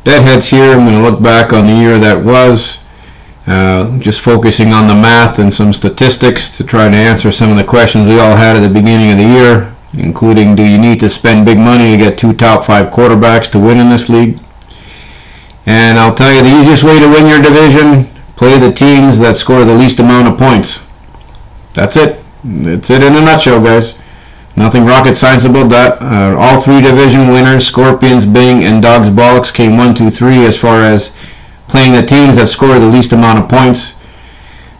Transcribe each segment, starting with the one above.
deadheads here. I'm going to look back on the year that was, just focusing on the math and some statistics to try to answer some of the questions we all had at the beginning of the year, including, do you need to spend big money to get 2 top 5 quarterbacks to win in this league? And I'll tell you, the easiest way to win your division, play the teams that score the least amount of points. That's it. That's it in a nutshell, guys. Nothing rocket science about that. All 3 division winners, Scorpions, Bing, and Dogs Bollocks, came 1, 2, 3 as far as playing the teams that score the least amount of points.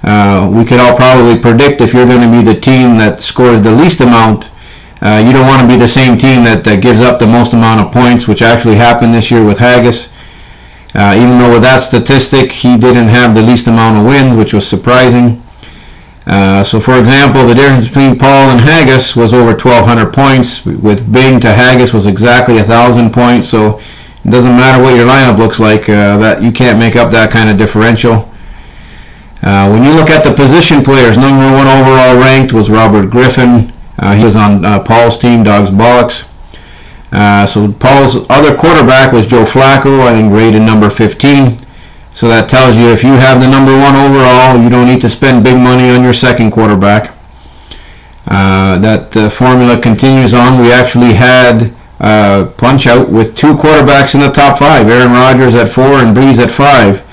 We could all probably predict if you're going to be the team that scores the least amount, you don't want to be the same team that gives up the most amount of points, which actually happened this year with Haggis. Even though with that statistic, he didn't have the least amount of wins, which was surprising. So for example, the difference between Paul and Haggis was over 1,200 points. With Bing to Haggis was exactly 1,000 points. So it doesn't matter what your lineup looks like, that you can't make up that kind of differential. When you look at the position players, number 1 overall ranked was Robert Griffin. He was on Paul's team, Dogs Bollocks. So Paul's other quarterback was Joe Flacco, I think rated number 15. So that tells you if you have the number 1 overall, you don't need to spend big money on your second quarterback. That formula continues on. We actually had punch out with 2 quarterbacks in the top 5, Aaron Rodgers at 4 and Breeze at 5.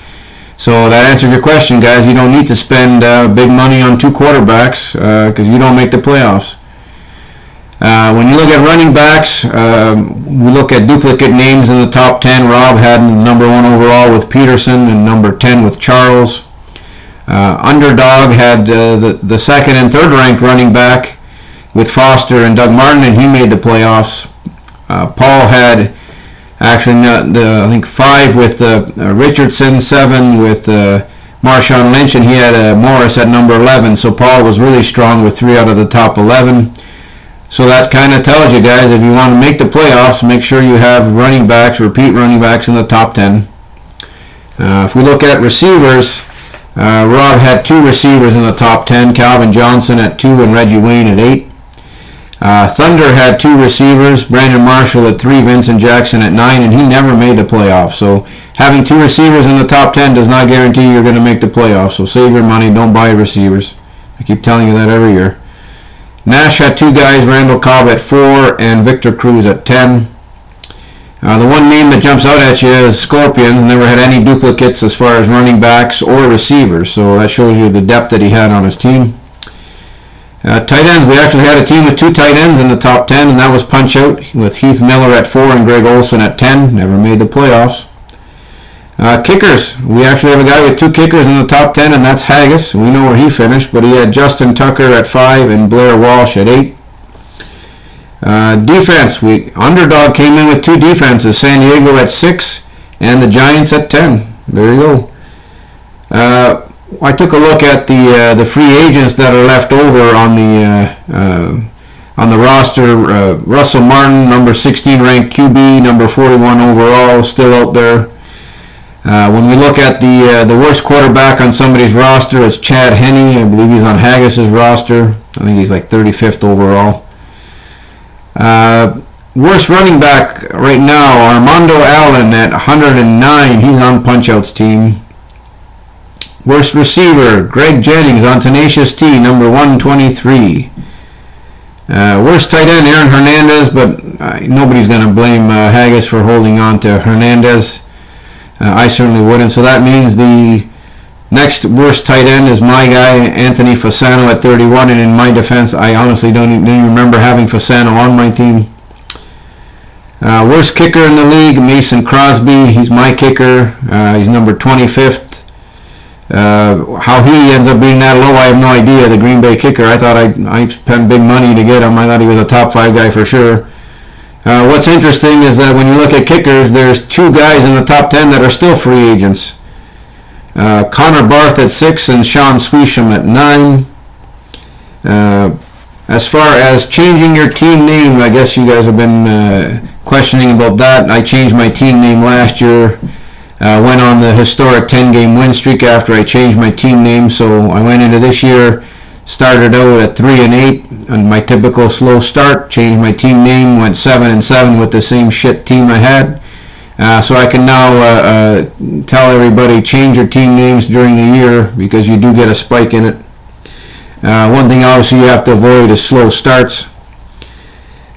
So that answers your question, guys. You don't need to spend big money on 2 quarterbacks because you don't make the playoffs. When you look at running backs, we look at duplicate names in the top 10. Rob had number 1 overall with Peterson and number 10 with Charles. Underdog had the second and third ranked running back with Foster and Doug Martin, and he made the playoffs. Paul had actually I think 5 with Richardson, 7 with Marshawn Lynch, and he had Morris at number 11. So Paul was really strong with 3 out of the top 11. So that kind of tells you, guys, if you want to make the playoffs, make sure you have running backs, repeat running backs in the top 10. If we look at receivers, Rob had 2 receivers in the top 10, Calvin Johnson at 2 and Reggie Wayne at 8. Thunder had 2 receivers, Brandon Marshall at 3, Vincent Jackson at 9, and he never made the playoffs. So having 2 receivers in the top 10 does not guarantee you're going to make the playoffs. So save your money, don't buy receivers. I keep telling you that every year. Nash had 2 guys, Randall Cobb at 4 and Victor Cruz at 10. The one name that jumps out at you is Scorpions. Never had any duplicates as far as running backs or receivers, so that shows you the depth that he had on his team. Tight ends, we actually had a team with 2 tight ends in the top 10, and that was punch out with Heath Miller at 4 and Greg Olson at 10. Never made the playoffs. Kickers, we actually have a guy with 2 kickers in the top 10, and that's Haggis. We know where he finished, but he had Justin Tucker at 5 and Blair Walsh at 8. Defense, Underdog came in with 2 defenses, San Diego at 6 and the Giants at 10. There you go. I took a look at the free agents that are left over on the roster. Russell Martin, number 16 ranked QB, number 41 overall, still out there. When we look at the worst quarterback on somebody's roster, it's Chad Henne. I believe he's on Haggis's roster. I think he's like 35th overall. Worst running back right now, Armando Allen at 109. He's on Punch-Out's team. Worst receiver, Greg Jennings on Tenacious T, number 123. Worst tight end, Aaron Hernandez, but nobody's going to blame Haggis for holding on to Hernandez. I certainly wouldn't. So that means the next worst tight end is my guy, Anthony Fasano at 31. And in my defense, I honestly didn't even remember having Fasano on my team. Worst kicker in the league, Mason Crosby. He's my kicker. He's number 25th. How he ends up being that low, I have no idea. The Green Bay kicker, I thought I spent big money to get him. I thought he was a top 5 guy for sure. What's interesting is that when you look at kickers, there's 2 guys in the top 10 that are still free agents. Connor Barth at 6 and Sean Swisham at 9. As far as changing your team name, I guess you guys have been questioning about that. I changed my team name last year. Went on the historic 10-game win streak after I changed my team name, so I went into this year, started out at 3-8 on my typical slow start, changed my team name, went 7-7 with the same shit team I had. So I can now tell everybody, change your team names during the year because you do get a spike in it. One thing obviously you have to avoid is slow starts.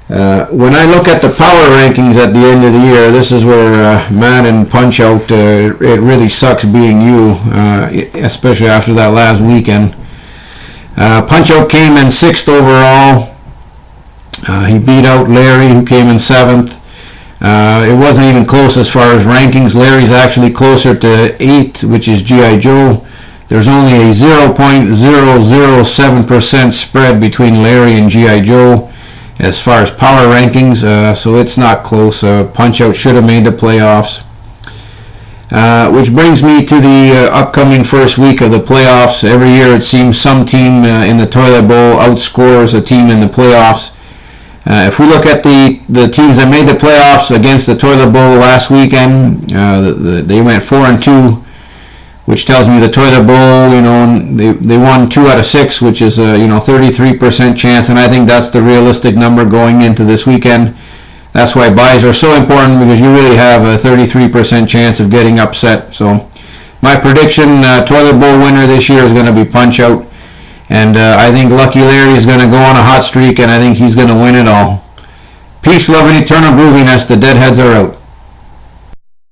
When I look at the power rankings at the end of the year, this is where Matt and Punch-Out, it really sucks being you, especially after that last weekend. Punch-Out came in 6th overall. He beat out Larry, who came in 7th. It wasn't even close as far as rankings. Larry's actually closer to 8th, which is G.I. Joe. There's only a 0.007% spread between Larry and G.I. Joe as far as power rankings, so it's not close. Punch-Out should have made the playoffs. Which brings me to the upcoming first week of the playoffs. Every year it seems some team in the Toilet Bowl outscores a team in the playoffs. If we look at the teams that made the playoffs against the Toilet Bowl last weekend, they went 4-2, which tells me the Toilet Bowl, they won 2 out of 6, which is a 33% chance, and I think that's the realistic number going into this weekend. That's why buys are so important, because you really have a 33% chance of getting upset. So my prediction, Toilet Bowl winner this year is going to be Punch-Out. And I think Lucky Larry is going to go on a hot streak, and I think he's going to win it all. Peace, love, and eternal grooviness. The Deadheads are out.